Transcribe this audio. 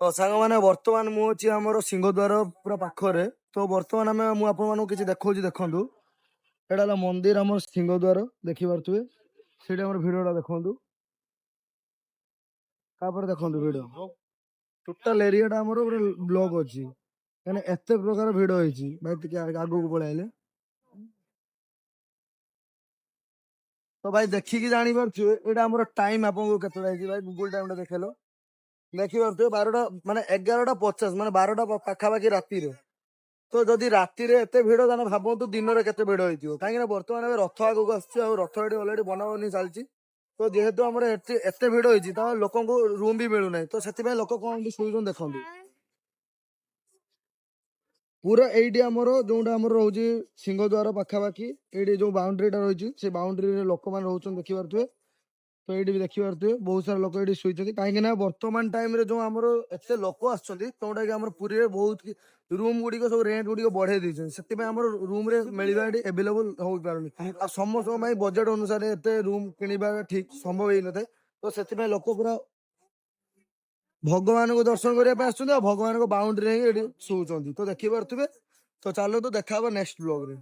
ସାଙ୍ଗ ମାନେ ବର୍ତ୍ତମାନ ମୁଁ ଅଛି ଆମର ସିଂହଦ୍ୱାର ପୁରା ପାଖରେ। ତ ବର୍ତ୍ତମାନ ମୁଁ ଆପଣମାନଙ୍କୁ କିଛି ଦେଖଉଛି, ଦେଖନ୍ତୁ। ଏଇଟା ହେଲା ମନ୍ଦିର ଆମର ସିଂହଦ୍ୱାର, ଦେଖିପାରୁଥିବେ। ସେଇଠି ଆମର ଭିଡିଓଟା ଦେଖନ୍ତୁ। ତାପରେ ଦେଖନ୍ତୁ ଭିଡିଓ, ଟୋଟାଲ ଏରିଆ ଟା ଆମର ଗୋଟେ ବ୍ଲକ୍ ଅଛି, ମାନେ ଏତେ ପ୍ରକାର ଭିଡ ହେଇଛି। ଭାଇ ଟିକେ ଆଗକୁ ପଳେଇଲେ ତ ଭାଇ ଦେଖିକି ଜାଣିପାରୁଥିବେ ଏଇଟା ଆମର ଟାଇମ ଆପଣଙ୍କୁ କେତେଟା ହେଇଛି। ଭାଇ ଗୁଗୁଲ ଟାଇମ ଟା ଦେଖେଇଲ, ଦେଖିପାରୁଥିବେ 12ଟା ମାନେ 11:50, ମାନେ 12ଟା ପାଖାପାଖି ରାତିରେ। ତ ଯଦି ରାତିରେ ଏତେ ଭିଡ, ତାହେଲେ ଭାବନ୍ତୁ ଦିନରେ କେତେ ଭିଡ ହେଇଥିବ। କାହିଁକି ନା ବର୍ତ୍ତମାନ ଏବେ ରଥ ଆଗକୁ ଆସୁଛି, ଆଉ ରଥ ଏଠି ଅଲରେଡି ବନାବନି ଚାଲିଛି। ତ ଯେହେତୁ ଆମର ଏତେ ଭିଡ ହେଇଛି, ତ ଲୋକଙ୍କୁ ରୁମ ବି ମିଳୁନାହିଁ। ତ ସେଥିପାଇଁ ଲୋକ କଣ ଶୋଉଛନ୍ତି ଦେଖନ୍ତୁ। ପୁରା ଏଇଠି ଆମର ଯୋଉଟା ଆମର ରହୁଛି ସିଂହଦ୍ୱାର ପାଖାପାଖି, ଏଇଠି ଯୋଉ ବାଉଣ୍ଡ୍ରିଟା ରହିଛି, ସେ ବାଉଣ୍ଡ୍ରିରେ ଲୋକମାନେ ରହୁଛନ୍ତି, ଦେଖିପାରୁଥିବେ। ତ ଏଇଠି ବି ଦେଖିପାରୁଥିବେ ବହୁତ ସାରା ଲୋକ ଏଇଠି ଶୋଇଛନ୍ତି। କାହିଁକି ନା ବର୍ତ୍ତମାନ ଟାଇମରେ ଯୋଉ ଆମର ଏତେ ଲୋକ ଆସୁଛନ୍ତି, ଯୋଉଟା କି ଆମର ପୁରୀରେ ବହୁତ ରୁମ ଗୁଡିକ ସବୁ ରେଣ୍ଟ ଗୁଡିକ ବଢେଇ ଦେଇଛନ୍ତି। ସେଥିପାଇଁ ଆମର ରୁମ ରେ ମିଳିବା ଏଠି ଆଭେଲେବୁଲ ହୋଇପାରୁନି। ଆଉ ସମସ୍ତଙ୍କ ପାଇଁ ବଜେଟ ଅନୁସାରେ ଏତେ ରୁମ କିଣିବା ଠିକ ସମ୍ଭବ ହେଇନଥାଏ। ତ ସେଥିପାଇଁ ଲୋକ ପୁରା ଭଗବାନଙ୍କୁ ଦର୍ଶନ କରିବା ପାଇଁ ଆସୁଛନ୍ତି, ଆଉ ଭଗବାନଙ୍କ ବାଉଣ୍ଡ୍ରି ହିଁ ଏଠି ଶୋଉଛନ୍ତି। ତ ଦେଖିପାରୁଥିବେ। ତ ଚାଲନ୍ତୁ ଦେଖା ହବ ନେକ୍ସଟ ବ୍ଲଗରେ।